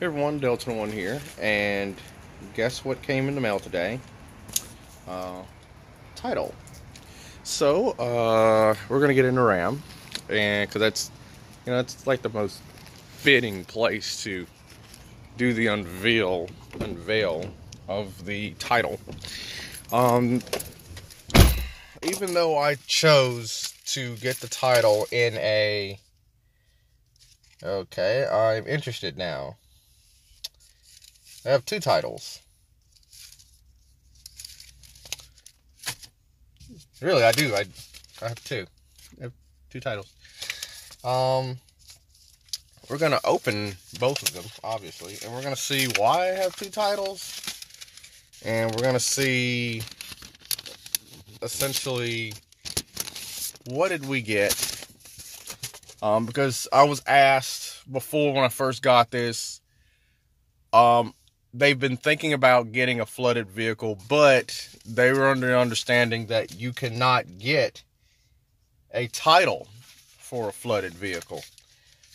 Hey everyone, Delta One here, and guess what came in the mail today? Uh, Title. We're gonna get into RAM, and because that's like the most fitting place to do the unveil of the title. Um, Even though I chose to get the title in a, okay, I'm interested now. I have two titles. Really, I do. I have two. I have two titles. Um, we're gonna open both of them, obviously, and we're gonna see why I have two titles, and we're gonna see essentially what did we get. Because I was asked before when I first got this, they've been thinking about getting a flooded vehicle, but they were under the understanding that you cannot get a title for a flooded vehicle,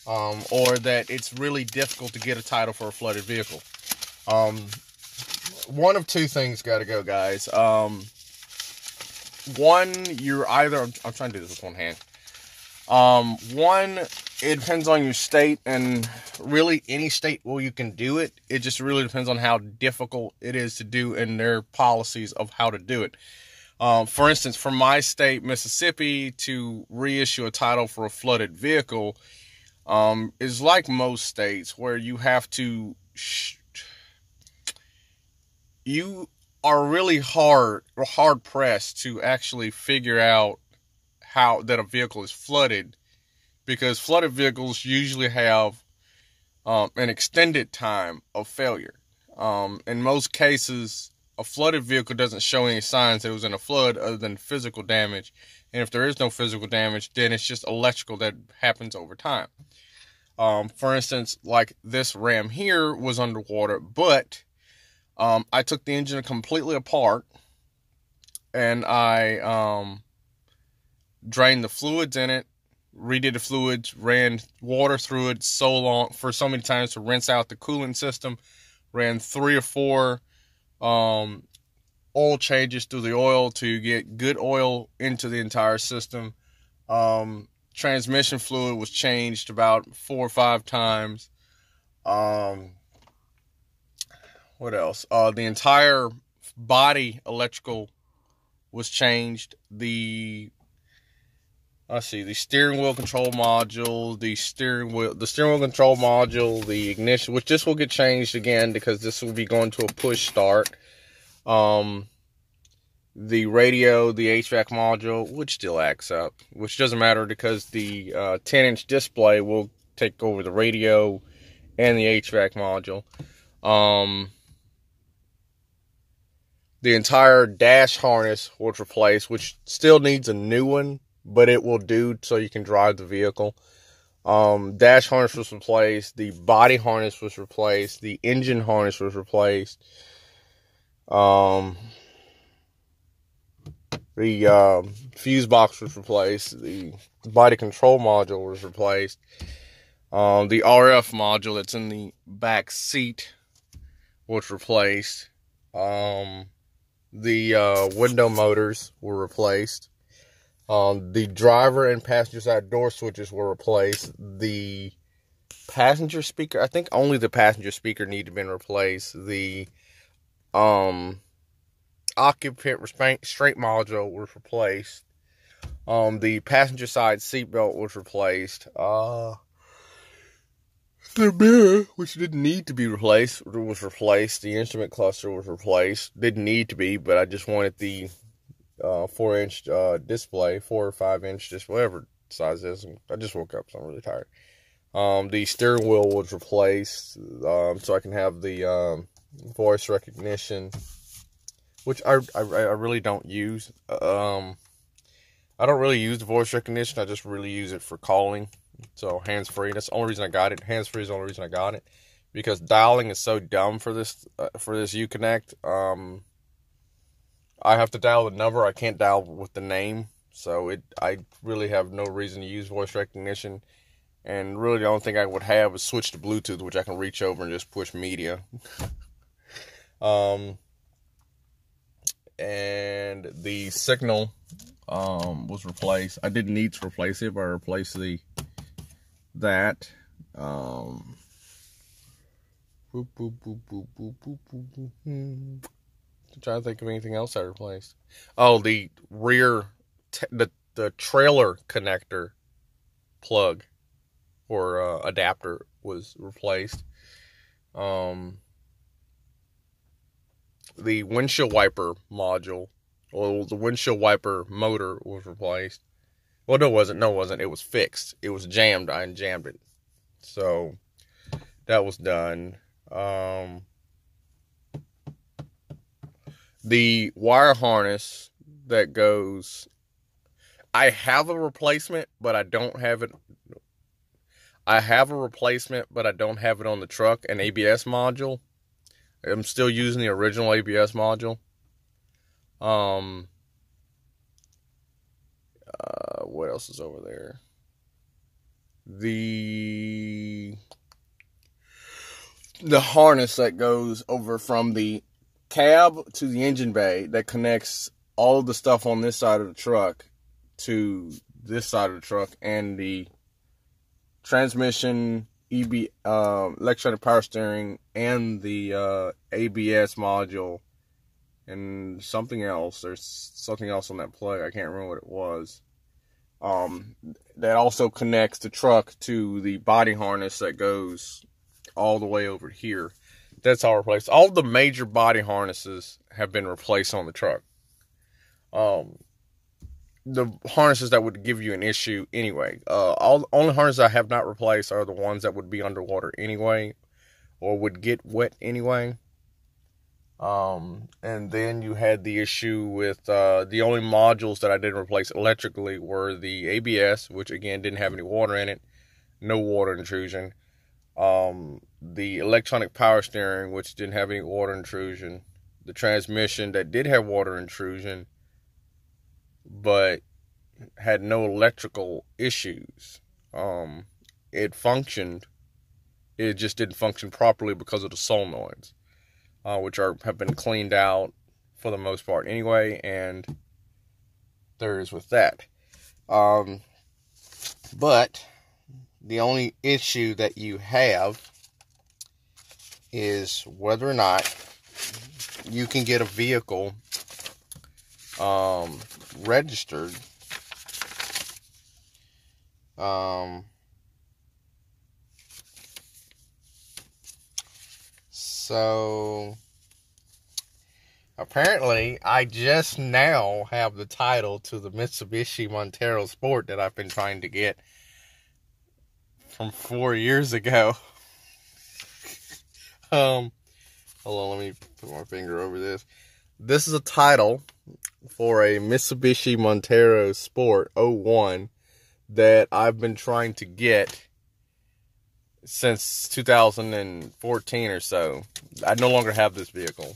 or that it's really difficult to get a title for a flooded vehicle. One of two things got to go, guys. One, you're either, I'm trying to do this with one hand. One, it depends on your state, and really any state where you can do it. It just really depends on how difficult it is to do and their policies of how to do it. For instance, for my state, Mississippi, to reissue a title for a flooded vehicle, is like most states where you have to, you are really hard pressed to actually figure out how that a vehicle is flooded, because flooded vehicles usually have an extended time of failure. In most cases, a flooded vehicle doesn't show any signs that it was in a flood other than physical damage. And if there is no physical damage, then it's just electrical that happens over time. For instance, like this Ram here was underwater, but I took the engine completely apart, and I drained the fluids in it, redid the fluids, ran water through it for so many times to rinse out the coolant system, ran 3 or 4 oil changes through the oil to get good oil into the entire system. Transmission fluid was changed about 4 or 5 times. What else? The entire body electrical was changed. The steering wheel control module, the steering wheel control module, the ignition, which this will get changed again because this will be going to a push start. The radio, the HVAC module, which still acts up, which doesn't matter because the 10-inch display will take over the radio and the HVAC module. The entire dash harness was replaced, which still needs a new one, but it will do so you can drive the vehicle. Dash harness was replaced. The body harness was replaced. The engine harness was replaced. The fuse box was replaced. The body control module was replaced. The RF module that's in the back seat was replaced. The window motors were replaced. The driver and passenger side door switches were replaced. The passenger speaker, I think only the passenger speaker needed to be replaced. The occupant restraint module was replaced. The passenger side seatbelt was replaced. The mirror, which didn't need to be replaced, was replaced. The instrument cluster was replaced. Didn't need to be, but I just wanted the 4-inch display, 4 or 5-inch display, whatever size it is. I just woke up, so I'm really tired. The steering wheel was replaced, so I can have the voice recognition, which I really don't use. I don't really use the voice recognition. I just really use it for calling. So hands-free. That's the only reason I got it. Hands-free is the only reason I got it, because dialing is so dumb for this Uconnect. I have to dial the number. I can't dial with the name. So I really have no reason to use voice recognition. And really the only thing I would have is switch to Bluetooth, which I can reach over and just push media. And the signal was replaced. I didn't need to replace it, but I replaced that. I'm trying to think of anything else I replaced. Oh, the rear, the trailer connector plug or adapter was replaced. The windshield wiper module, or the windshield wiper motor was replaced. Well, no, it wasn't. No, it wasn't. It was fixed. It was jammed. I jammed it. So that was done. The wire harness that goes, I have a replacement, but I don't have it. I have a replacement, but I don't have it on the truck, an ABS module. I'm still using the original ABS module. What else is over there? The harness that goes over from the cab to the engine bay that connects all of the stuff on this side of the truck to this side of the truck, and the transmission, electronic power steering, and the ABS module, and something else. There's something else on that plug. I can't remember what it was. That also connects the truck to the body harness that goes all the way over here. That's all replaced. All the major body harnesses have been replaced on the truck. The harnesses that would give you an issue anyway. Only harnesses I have not replaced are the ones that would be underwater anyway, or would get wet anyway. And then you had the issue with, the only modules that I didn't replace electrically were the ABS, which again didn't have any water in it, no water intrusion. The electronic power steering, which didn't have any water intrusion. The transmission that did have water intrusion, but had no electrical issues. It functioned. It just didn't function properly because of the solenoids, which have been cleaned out for the most part anyway, and there is with that. But the only issue that you have is whether or not you can get a vehicle registered so apparently I just now have the title to the Mitsubishi Montero Sport that I've been trying to get from 4 years ago. Hold on, let me put my finger over this. This is a title for a Mitsubishi Montero Sport 01 that I've been trying to get since 2014 or so. I no longer have this vehicle.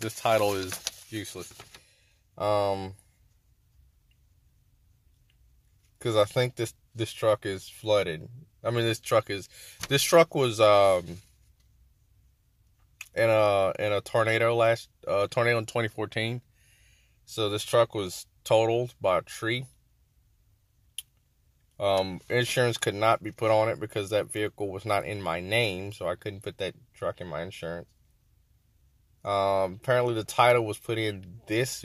This title is useless. Because I think this truck is flooded. I mean, this truck was in a tornado tornado in 2014. So this truck was totaled by a tree. Insurance could not be put on it because that vehicle was not in my name, so I couldn't put that truck in my insurance. Apparently the title was put in this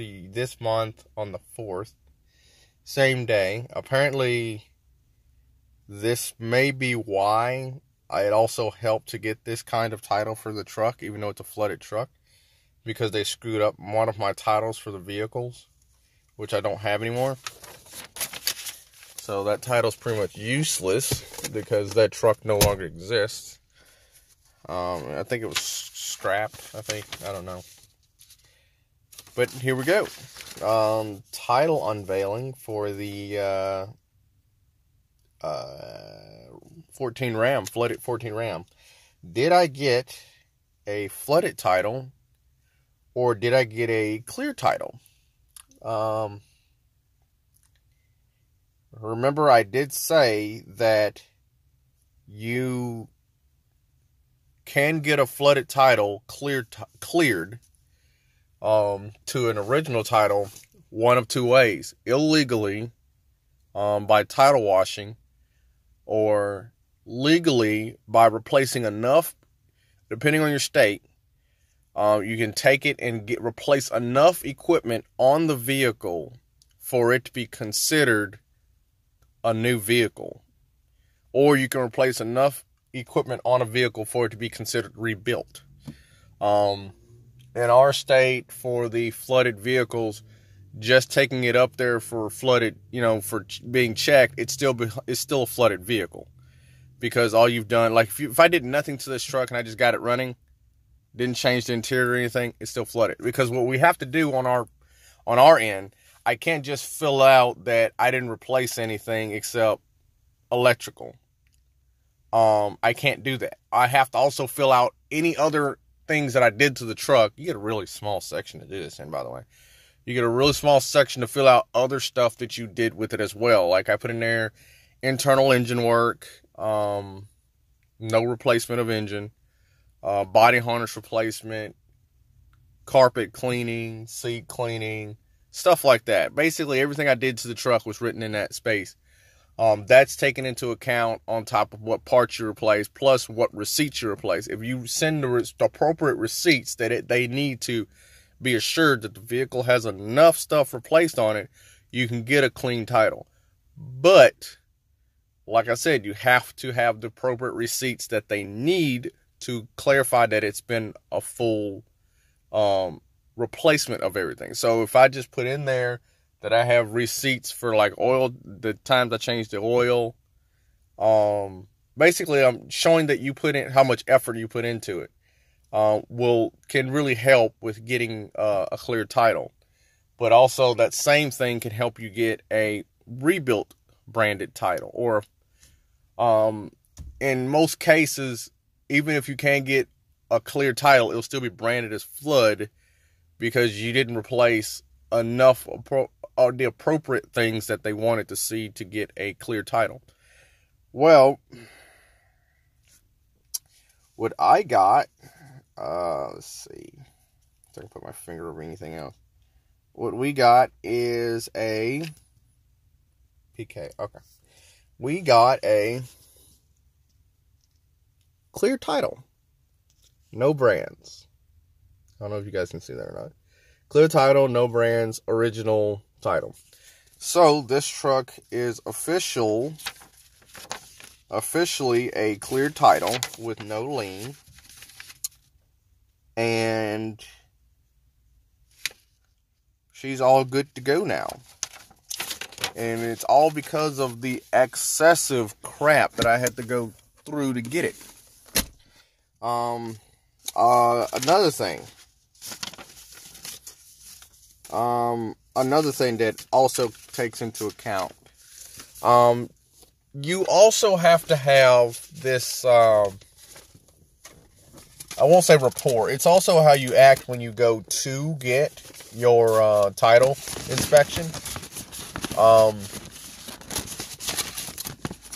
month on the 4th, same day. Apparently this may be why it also helped to get this kind of title for the truck, even though it's a flooded truck, because they screwed up one of my titles for the vehicles, which I don't have anymore. So that title's pretty much useless because that truck no longer exists. I think it was scrapped. I don't know. But here we go. Title unveiling for the 14 Ram, flooded 14 Ram. Did I get a flooded title or did I get a clear title? remember I did say that you can get a flooded title cleared to an original title one of two ways: illegally, by title washing, or legally by replacing enough, depending on your state. You can take it and replace enough equipment on the vehicle for it to be considered a new vehicle. Or you can replace enough equipment on a vehicle for it to be considered rebuilt. In our state, for the flooded vehicles, just taking it up there for flooded, for being checked, it's still a flooded vehicle. Because all you've done, like if I did nothing to this truck and I just got it running, didn't change the interior or anything, it's still flooded. Because what we have to do on our end, I can't just fill out that I didn't replace anything except electrical. I can't do that. I have to also fill out any other things that I did to the truck. You get a really small section to do this in, by the way. You get a really small section to fill out other stuff that you did with it as well. Like I put in there internal engine work, no replacement of engine, body harness replacement, carpet cleaning, seat cleaning, stuff like that. Basically, everything I did to the truck was written in that space. That's taken into account on top of what parts you replace, plus what receipts you replace. If you send the appropriate receipts that they need to be assured that the vehicle has enough stuff replaced on it, you can get a clean title. But, like I said, you have to have the appropriate receipts that they need to clarify that it's been a full replacement of everything. So if I just put in there that I have receipts for like oil, the times I changed the oil, basically I'm showing that you put in how much effort you put into it, can really help with getting a clear title. But also that same thing can help you get a rebuilt branded title, or in most cases, even if you can't get a clear title, it'll still be branded as flood because you didn't replace enough or the appropriate things that they wanted to see to get a clear title. Well, what I got, let's see if I can put my finger over anything else. What we got is a PK. Okay. We got a clear title. No brands. I don't know if you guys can see that or not. Clear title, no brands, original title. So this truck is officially a clear title with no lien. And she's all good to go now. And it's all because of the excessive crap that I had to go through to get it. Another thing that also takes into account, you also have to have this, I won't say rapport. It's also how you act when you go to get your title inspection.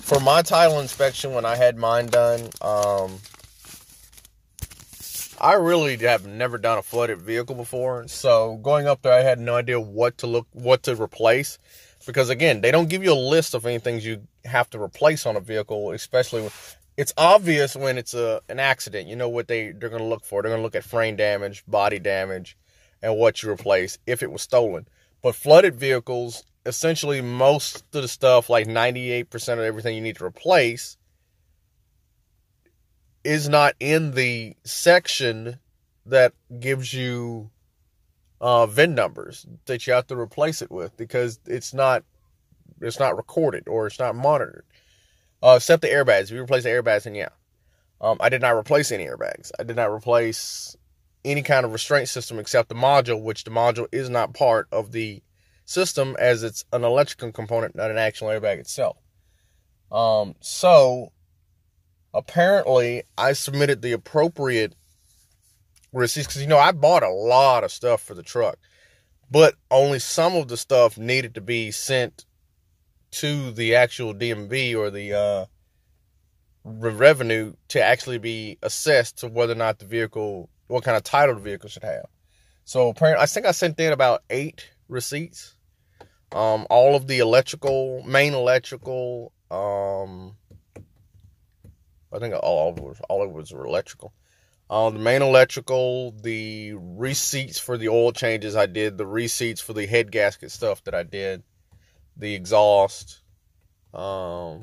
For my title inspection, when I had mine done, I really have never done a flooded vehicle before, so going up there, I had no idea what to replace, because again, they don't give you a list of any things you have to replace on a vehicle, especially when it's obvious when it's an accident. You know what they're going to look for. They're going to look at frame damage, body damage, and what you replace if it was stolen. But flooded vehicles, essentially most of the stuff, like 98% of everything you need to replace, is not in the section that gives you VIN numbers that you have to replace it with, because it's not recorded or it's not monitored. Except the airbags. If you replace the airbags, then yeah. I did not replace any airbags. I did not replace any kind of restraint system except the module, which the module is not part of the system, as it's an electrical component, not an actual airbag itself. So apparently I submitted the appropriate receipts, because I bought a lot of stuff for the truck, but only some of the stuff needed to be sent to the actual DMV or the revenue to actually be assessed to whether or not the vehicle, what kind of title the vehicle should have. So apparently, I think I sent in about 8 receipts. All of the main electrical, I think all of it was electrical. The main electrical, the receipts for the oil changes I did, the receipts for the head gasket stuff that I did, the exhaust, I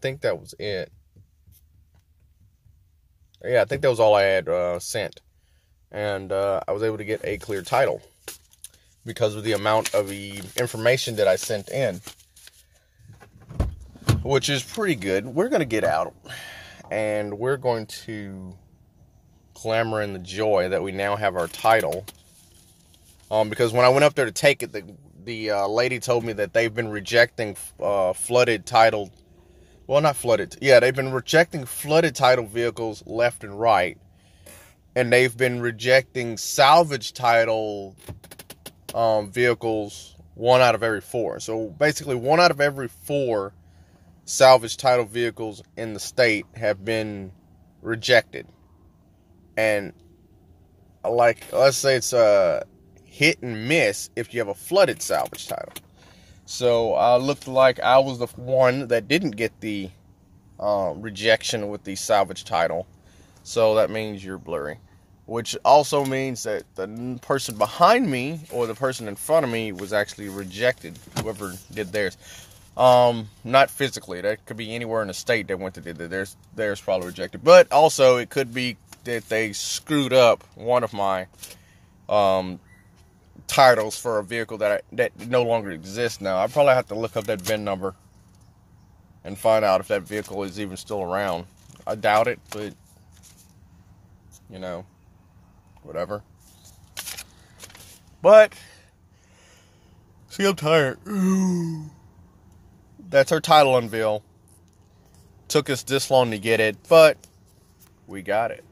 think that was it. Yeah, I think that was all I had sent. And I was able to get a clear title because of the amount of the information that I sent in, which is pretty good. We're going to get out, and we're going to clamor in the joy that we now have our title. Because when I went up there to take it, the lady told me that they've been rejecting flooded titled. Well, not flooded. Yeah, they've been rejecting flooded title vehicles left and right. And they've been rejecting salvage title vehicles 1 out of every 4. So basically 1 out of every 4 salvage title vehicles in the state have been rejected. And like, let's say it's a hit and miss if you have a flooded salvage title. So looked like I was the one that didn't get the rejection with the salvage title. So that means you're blurry. Which also means that the person behind me or the person in front of me was actually rejected. Whoever did theirs. Not physically. That could be anywhere in the state that went to do that. Theirs probably rejected. But also it could be that they screwed up one of my titles for a vehicle that no longer exists now. I probably have to look up that VIN number and find out if that vehicle is even still around. I doubt it, but you know, whatever. But see, I'm tired. That's our title unveil. Took us this long to get it, but we got it.